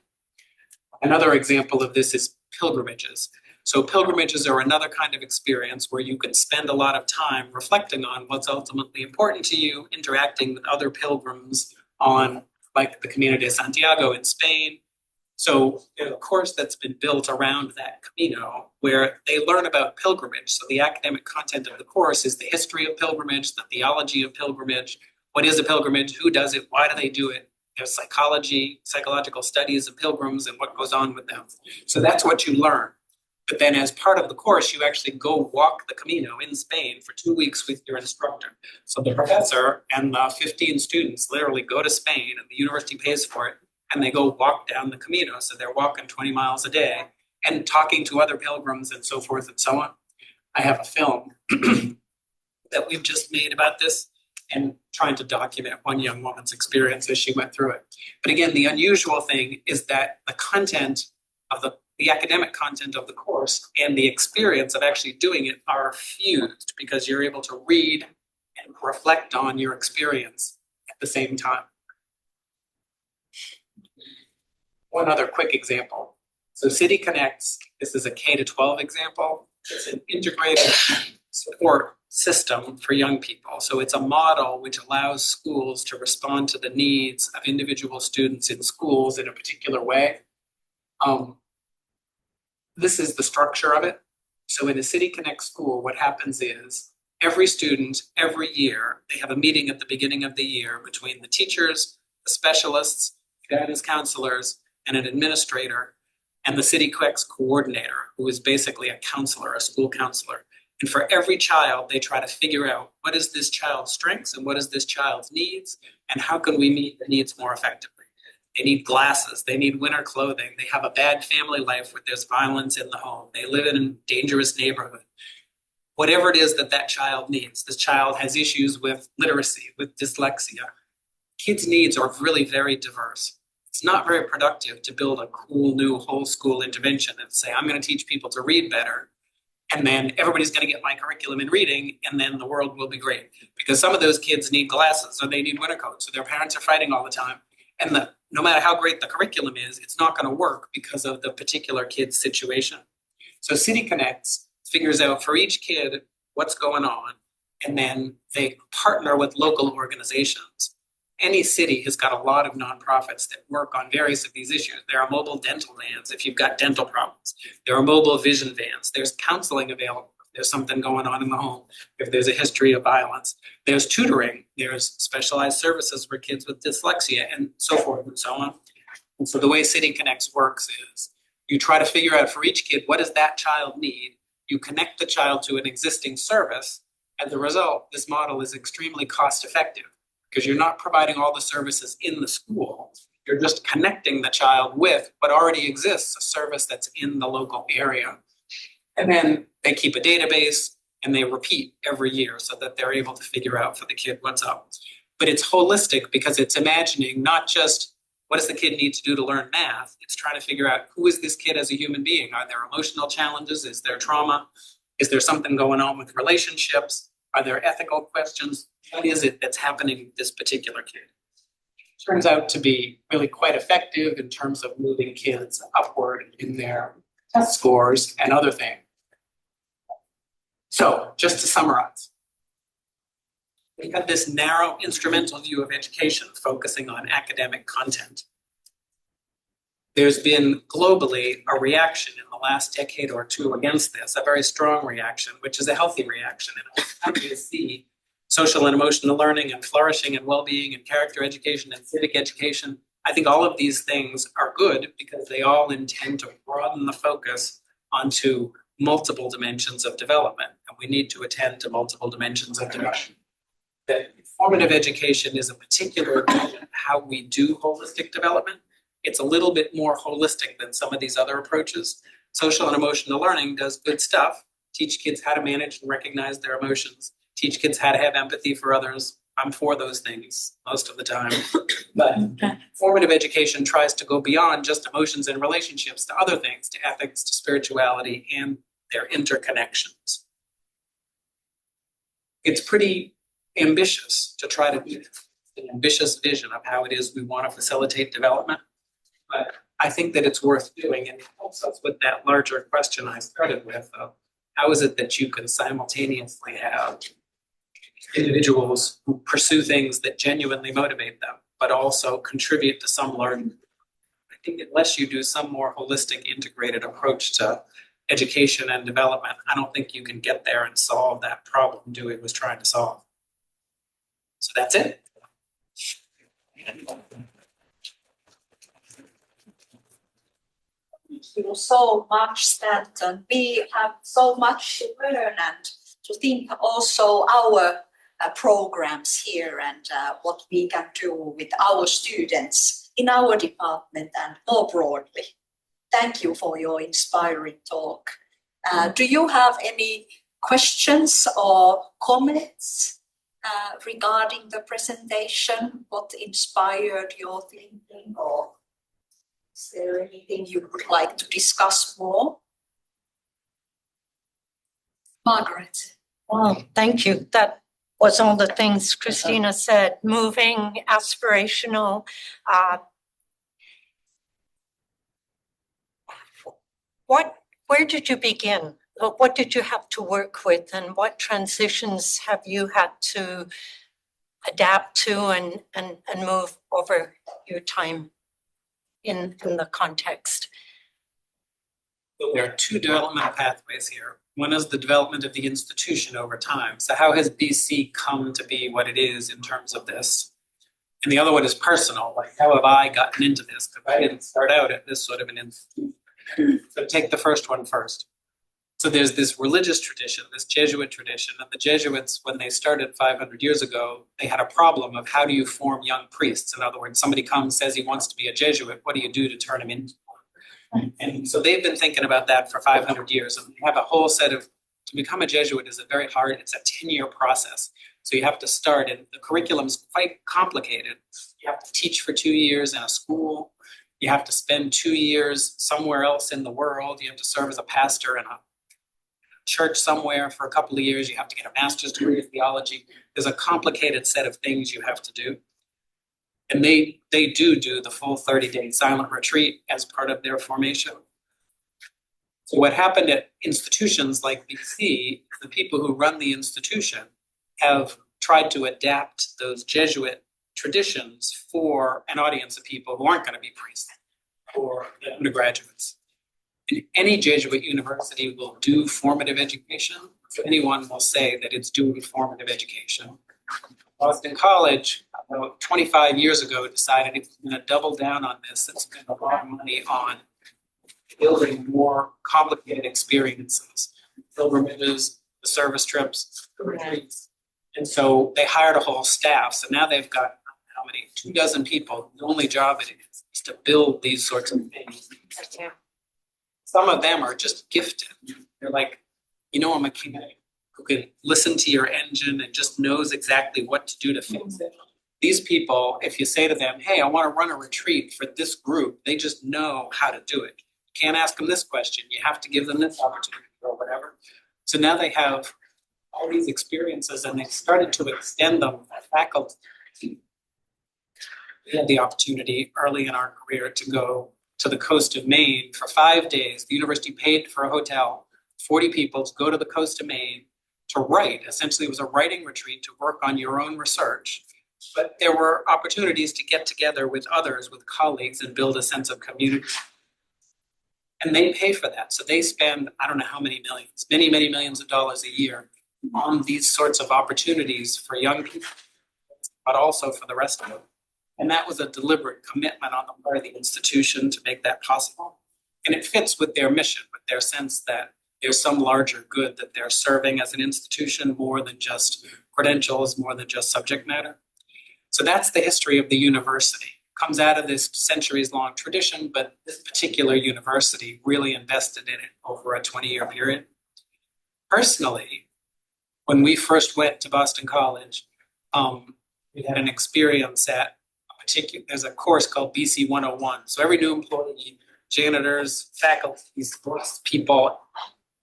Another example of this is pilgrimages. So pilgrimages are another kind of experience where you can spend a lot of time reflecting on what's ultimately important to you, interacting with other pilgrims on, like the Camino de Santiago in Spain, So there's a course that's been built around that Camino where they learn about pilgrimage. So the academic content of the course is the history of pilgrimage, the theology of pilgrimage. What is a pilgrimage? Who does it? Why do they do it? There's psychology, psychological studies of pilgrims and what goes on with them. So that's what you learn. But then as part of the course, you actually go walk the Camino in Spain for 2 weeks with your instructor. So the professor and the 15 students literally go to Spain and the university pays for it. And they go walk down the Camino. So they're walking 20 miles a day and talking to other pilgrims and so forth and so on. I have a film that we've just made about this and trying to document one young woman's experience as she went through it. But again, the unusual thing is that the content of the academic content of the course and the experience of actually doing it are fused because you're able to read and reflect on your experience at the same time. One other quick example. So City Connects, this is a K-12 example. It's an integrated support system for young people. So it's a model which allows schools to respond to the needs of individual students in schools in a particular way. This is the structure of it. So in a City Connect school, what happens is every student, every year, they have a meeting at the beginning of the year between the teachers, the specialists, guidance counselors, and an administrator, and the City Connect's coordinator, who is basically a counselor, a school counselor. And for every child, they try to figure out what is this child's strengths and what is this child's needs, and how can we meet the needs more effectively. They need glasses, they need winter clothing, they have a bad family life where there's violence in the home, they live in a dangerous neighborhood. Whatever it is that that child needs, this child has issues with literacy, with dyslexia. Kids' needs are really very diverse. It's not very productive to build a cool new whole school intervention and say, I'm going to teach people to read better. And then everybody's going to get my curriculum in reading, and then the world will be great. Because some of those kids need glasses, or they need winter coats, or their parents are fighting all the time. And no matter how great the curriculum is, it's not going to work because of the particular kid's situation. So City Connects figures out for each kid what's going on, and then they partner with local organizations. Any city has got a lot of nonprofits that work on various of these issues. There are mobile dental vans if you've got dental problems. There are mobile vision vans. There's counseling available if there's something going on in the home, if there's a history of violence. There's tutoring. There's specialized services for kids with dyslexia and so forth and so on. And so the way City Connects works is you try to figure out for each kid, what does that child need? You connect the child to an existing service. As a result, this model is extremely cost effective, because you're not providing all the services in the school. You're just connecting the child with what already exists, a service that's in the local area. And then they keep a database and they repeat every year so that they're able to figure out for the kid what's up. But it's holistic because it's imagining not just what does the kid need to do to learn math, it's trying to figure out who is this kid as a human being? Are there emotional challenges? Is there trauma? Is there something going on with relationships? Are there ethical questions? What is it that's happening with this particular kid? Turns out to be really quite effective in terms of moving kids upward in their test scores and other things. So just to summarize, we have this narrow instrumental view of education focusing on academic content. There's been globally a reaction in the last decade or two against this, a very strong reaction, which is a healthy reaction. And it's happy to see social and emotional learning and flourishing and well-being and character education and civic education. I think all of these things are good because they all intend to broaden the focus onto multiple dimensions of development. And we need to attend to multiple dimensions of development. That formative education is a particular how we do holistic development. It's a little bit more holistic than some of these other approaches. Social and emotional learning does good stuff, teach kids how to manage and recognize their emotions, teach kids how to have empathy for others. I'm for those things most of the time. But formative education tries to go beyond just emotions and relationships to other things, to ethics, to spirituality, and their interconnections. It's pretty ambitious to try to do an ambitious vision of how it is we want to facilitate development. But I think that it's worth doing, and it helps us with that larger question I started with of how is it that you can simultaneously have individuals who pursue things that genuinely motivate them, but also contribute to some larger. think unless you do some more holistic, integrated approach to education and development, I don't think you can get there and solve that problem Dewey was trying to solve. So that's it. Thank you so much, Stanton. We have so much to learn and to think also our programs here and what we can do with our students in our department and more broadly. Thank you for your inspiring talk. Do you have any questions or comments regarding the presentation? What inspired your thinking, or is there anything you would like to discuss more? Margaret. Well, thank you. That was all the things Christina said, moving, aspirational. Where did you begin? What did you have to work with, and what transitions have you had to adapt to and move over your time in the context? There are two development pathways here. One is the development of the institution over time. So how has BC come to be what it is in terms of this? And the other one is personal, like how have I gotten into this? Because I didn't start out at this sort of an institution. So take the first one first. So there's this religious tradition, this Jesuit tradition, and the Jesuits, when they started 500 years ago, they had a problem of how do you form young priests? In other words, somebody comes, says he wants to be a Jesuit, what do you do to turn him into one? And so they've been thinking about that for 500 years, and they have a whole set of, to become a Jesuit is a very hard, it's a 10-year process. So you have to start, and the curriculum's quite complicated. You have to teach for 2 years in a school. You have to spend 2 years somewhere else in the world. You have to serve as a pastor in a church somewhere for a couple of years. You have to get a master's degree in theology. There's a complicated set of things you have to do. And they do the full 30-day silent retreat as part of their formation. So what happened at institutions like BC, the people who run the institution have tried to adapt those Jesuit traditions for an audience of people who aren't going to be priests or undergraduates. And any Jesuit university will do formative education. So anyone will say that it's doing formative education. Boston College, about 25 years ago, decided it was going to double down on this and spend a lot of money on building more complicated experiences, pilgrimages, the service trips, the retreats. And so they hired a whole staff. So now they've got, how many? 24 people. The only job it is to build these sorts of things. Some of them are just gifted. They're like, I'm a mechanic who can listen to your engine and just knows exactly what to do to fix it. These people, if you say to them, hey, I want to run a retreat for this group, they just know how to do it. You can't ask them this question. You have to give them this opportunity or whatever. So now they have all these experiences and they've started to extend them as faculty. We had the opportunity early in our career to go to the coast of Maine for 5 days. The university paid for a hotel, 40 people to go to the coast of Maine to write. Essentially, it was a writing retreat to work on your own research. But there were opportunities to get together with others, with colleagues, and build a sense of community. And they pay for that. So they spend, I don't know how many millions, many, many millions of dollars a year on these sorts of opportunities for young people, but also for the rest of them. And that was a deliberate commitment on the part of the institution to make that possible. And it fits with their mission, with their sense that there's some larger good that they're serving as an institution, more than just credentials, more than just subject matter. So that's the history of the university. It comes out of this centuries-long tradition, but this particular university really invested in it over a 20-year period. Personally, when we first went to Boston College, we had an experience at there's a course called BC 101. So every new employee, janitors, faculty, people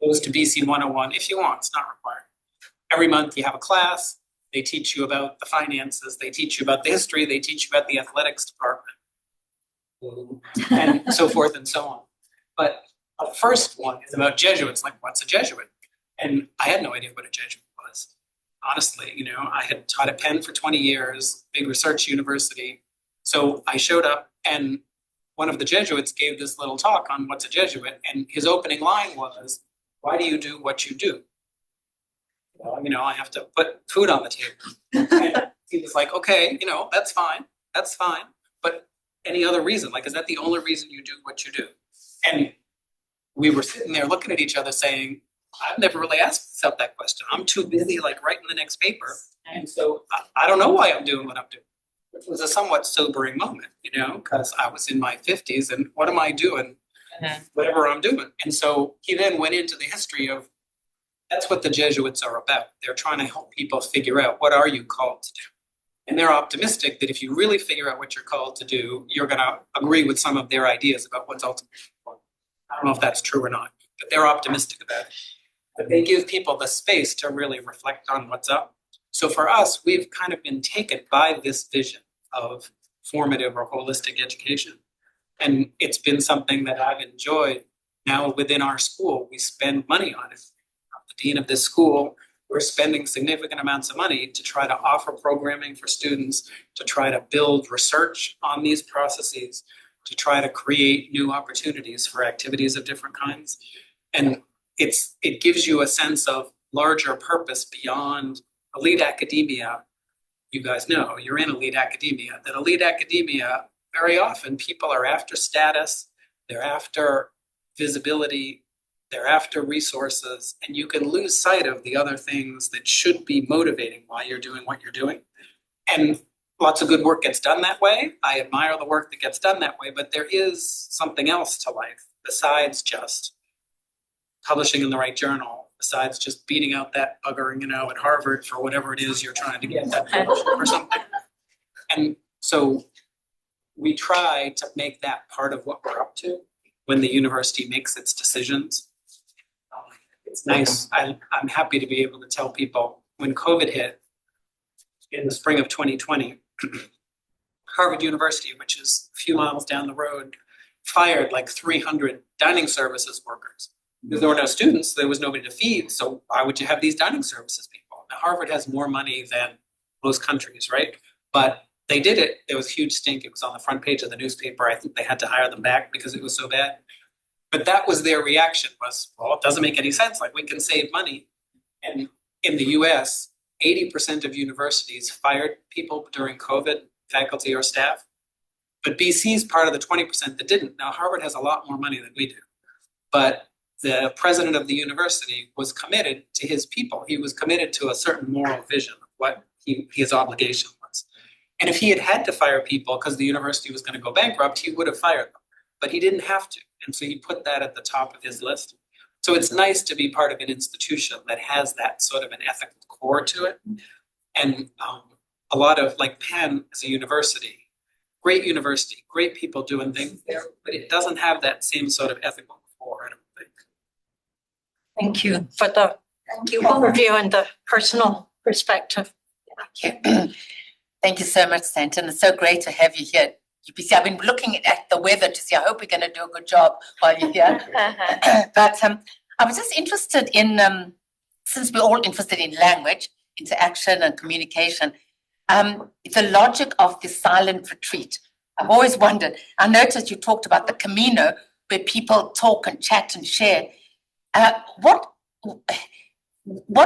goes to BC 101 if you want, it's not required. Every month you have a class, they teach you about the finances, they teach you about the history, they teach you about the athletics department, and so forth and so on. But the first one is about Jesuits, like what's a Jesuit? And I had no idea what a Jesuit was. Honestly, I had taught at Penn for 20 years, big research university. So I showed up and one of the Jesuits gave this little talk on what's a Jesuit, and his opening line was, "Why do you do what you do?" Well, I have to put food on the table. And he was like, "Okay, that's fine, but any other reason? Like, is that the only reason you do what you do?" And we were sitting there looking at each other saying, I've never really asked myself that question. I'm too busy writing the next paper. And so I don't know why I'm doing what I'm doing. It was a somewhat sobering moment, because I was in my 50s and what am I doing? Whatever I'm doing. And so he then went into the history of that's what the Jesuits are about. They're trying to help people figure out what are you called to do. And they're optimistic that if you really figure out what you're called to do, you're going to agree with some of their ideas about what's ultimately important. I don't know if that's true or not, but they're optimistic about it. But they give people the space to really reflect on what's up. So for us, we've kind of been taken by this vision of formative or holistic education. And it's been something that I've enjoyed. Now within our school, we spend money on it. The dean of this school, we're spending significant amounts of money to try to offer programming for students, to try to build research on these processes, to try to create new opportunities for activities of different kinds. And it gives you a sense of larger purpose beyond elite academia. You guys know, you're in elite academia. That elite academia, very often people are after status, they're after visibility, they're after resources, and you can lose sight of the other things that should be motivating why you're doing what you're doing. And lots of good work gets done that way. I admire the work that gets done that way, but there is something else to life besides just publishing in the right journal, besides just beating out that bugger, at Harvard for whatever it is you're trying to get or something. And so we try to make that part of what we're up to when the university makes its decisions. It's nice. I'm happy to be able to tell people when COVID hit in the spring of 2020, Harvard University, which is a few miles down the road, fired 300 dining services workers. Because there were no students, there was nobody to feed, so why would you have these dining services people? Now, Harvard has more money than most countries, right? But they did it. There was a huge stink. It was on the front page of the newspaper. I think they had to hire them back because it was so bad. But that was their reaction was, well, it doesn't make any sense. We can save money. And in the US, 80% of universities fired people during COVID, faculty or staff. But BC is part of the 20% that didn't. Now, Harvard has a lot more money than we do. But the president of the university was committed to his people. He was committed to a certain moral vision of what his obligation was. And if he had to fire people because the university was going to go bankrupt, he would have fired them. But he didn't have to. And so he put that at the top of his list. So it's nice to be part of an institution that has that sort of an ethical core to it. And a lot of Penn as a university, great people doing things there, but it doesn't have that same sort of ethical core, I don't think. Thank you for the overview and the personal perspective. Thank you. Thank you so much, Stanton. It's so great to have you here. UBC, I've been looking at the weather to see, I hope we're going to do a good job while you're here. But I was just interested in, since we're all interested in language, interaction and communication, the logic of the silent retreat. I've always wondered, I noticed you talked about the Camino, where people talk and chat and share. What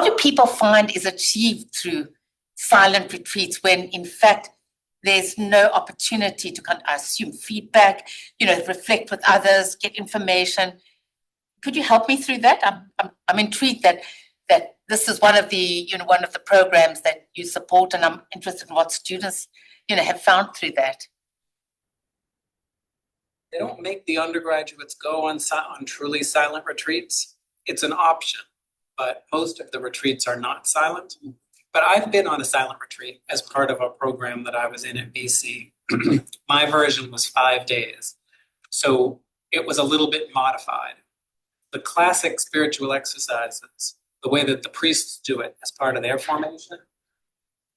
do people find is achieved through silent retreats when in fact there's no opportunity to I assume feedback, reflect with others, get information? Could you help me through that? I'm intrigued that this is one of the programs that you support, and I'm interested in what students have found through that. They don't make the undergraduates go on truly silent retreats. It's an option, but most of the retreats are not silent. But I've been on a silent retreat as part of a program that I was in at BC. My version was 5 days, so it was a little bit modified. The classic spiritual exercises, the way that the priests do it as part of their formation,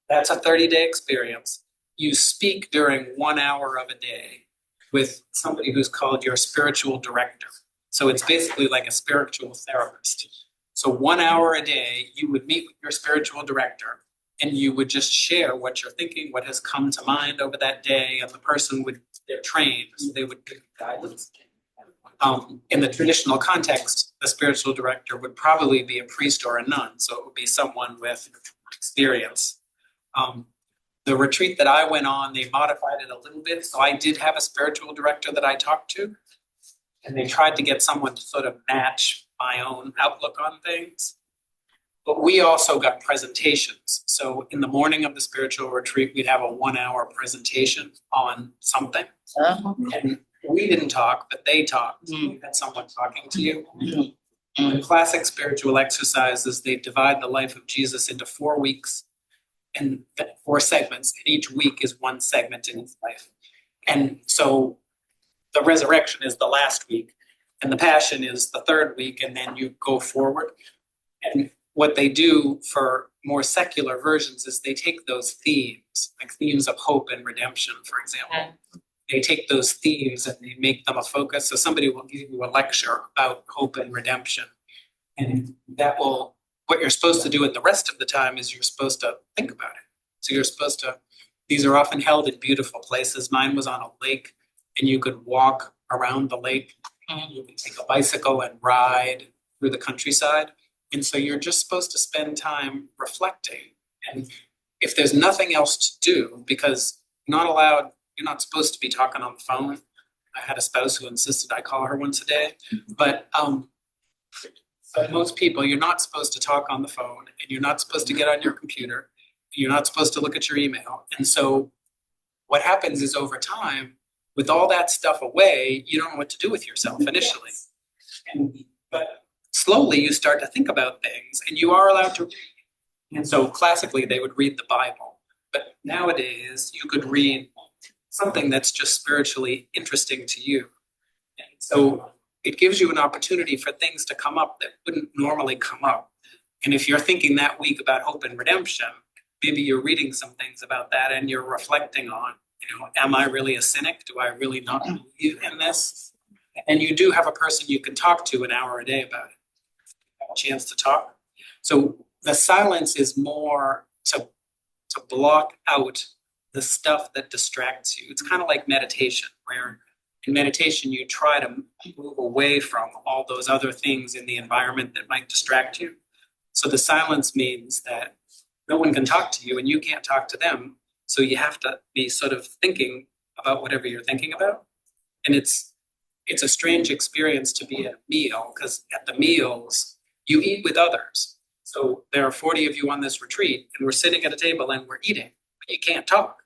that's a 30-day experience. You speak during 1 hour of a day with somebody who's called your spiritual director. So it's basically like a spiritual therapist. So 1 hour a day, you would meet with your spiritual director and you would just share what you're thinking, what has come to mind over that day, and the person would they're trained, so they would give guidance. In the traditional context, the spiritual director would probably be a priest or a nun, so it would be someone with experience. The retreat that I went on, they modified it a little bit, so I did have a spiritual director that I talked to, and they tried to get someone to sort of match my own outlook on things. But we also got presentations. So in the morning of the spiritual retreat, we'd have a 1-hour presentation on something. And we didn't talk, but they talked. You had someone talking to you. The classic spiritual exercises, they divide the life of Jesus into 4 weeks and 4 segments. And each week is one segment in his life. And so the resurrection is the last week, and the passion is the 3rd week, and then you go forward. And what they do for more secular versions is they take those themes, like themes of hope and redemption, for example. They take those themes and they make them a focus. So somebody will give you a lecture about hope and redemption. And that will, what you're supposed to do in the rest of the time is you're supposed to think about it. So you're supposed to, these are often held in beautiful places. Mine was on a lake, and you could walk around the lake, and you could take a bicycle and ride through the countryside. And so you're just supposed to spend time reflecting. And if there's nothing else to do, because you're not supposed to be talking on the phone. I had a spouse who insisted I call her once a day. But most people, you're not supposed to talk on the phone, and you're not supposed to get on your computer. You're not supposed to look at your email. And so what happens is over time, with all that stuff away, you don't know what to do with yourself initially. But slowly you start to think about things, and you are allowed to read. And so classically they would read the Bible, but nowadays you could read something that's just spiritually interesting to you. And so it gives you an opportunity for things to come up that wouldn't normally come up. And if you're thinking that week about hope and redemption, maybe you're reading some things about that and you're reflecting on, am I really a cynic? Do I really not believe in this? And you do have a person you can talk to an hour a day about it. Have a chance to talk. So the silence is more to block out the stuff that distracts you. It's kind of like meditation, where in meditation you try to move away from all those other things in the environment that might distract you. So the silence means that no one can talk to you and you can't talk to them. So you have to be sort of thinking about whatever you're thinking about. And it's a strange experience to be at a meal, because at the meals, you eat with others. So there are 40 of you on this retreat, and we're sitting at a table and we're eating, but you can't talk.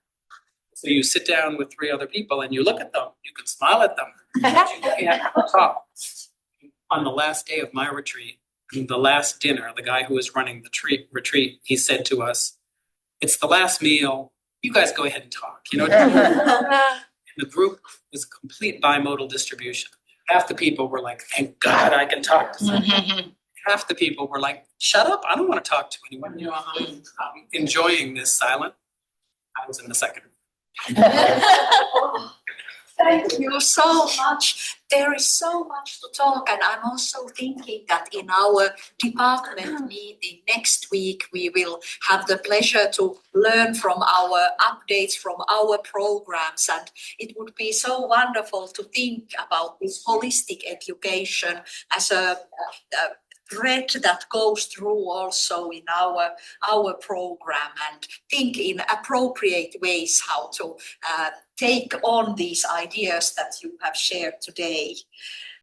So you sit down with 3 other people and you look at them, you can smile at them, but you can't talk. On the last day of my retreat, the last dinner, the guy who was running the retreat, he said to us, "It's the last meal, you guys go ahead and talk." And the group was complete bimodal distribution. Half the people were like, "Thank God I can talk to someone." Half the people were like, "Shut up, I don't want to talk to anyone. I'm enjoying this silent." I was in the second. Thank you so much. There is so much to talk, and I'm also thinking that in our department meeting next week, we will have the pleasure to learn from our updates from our programs, and it would be so wonderful to think about this holistic education as a thread that goes through also in our program, and think in appropriate ways how to take on these ideas that you have shared today.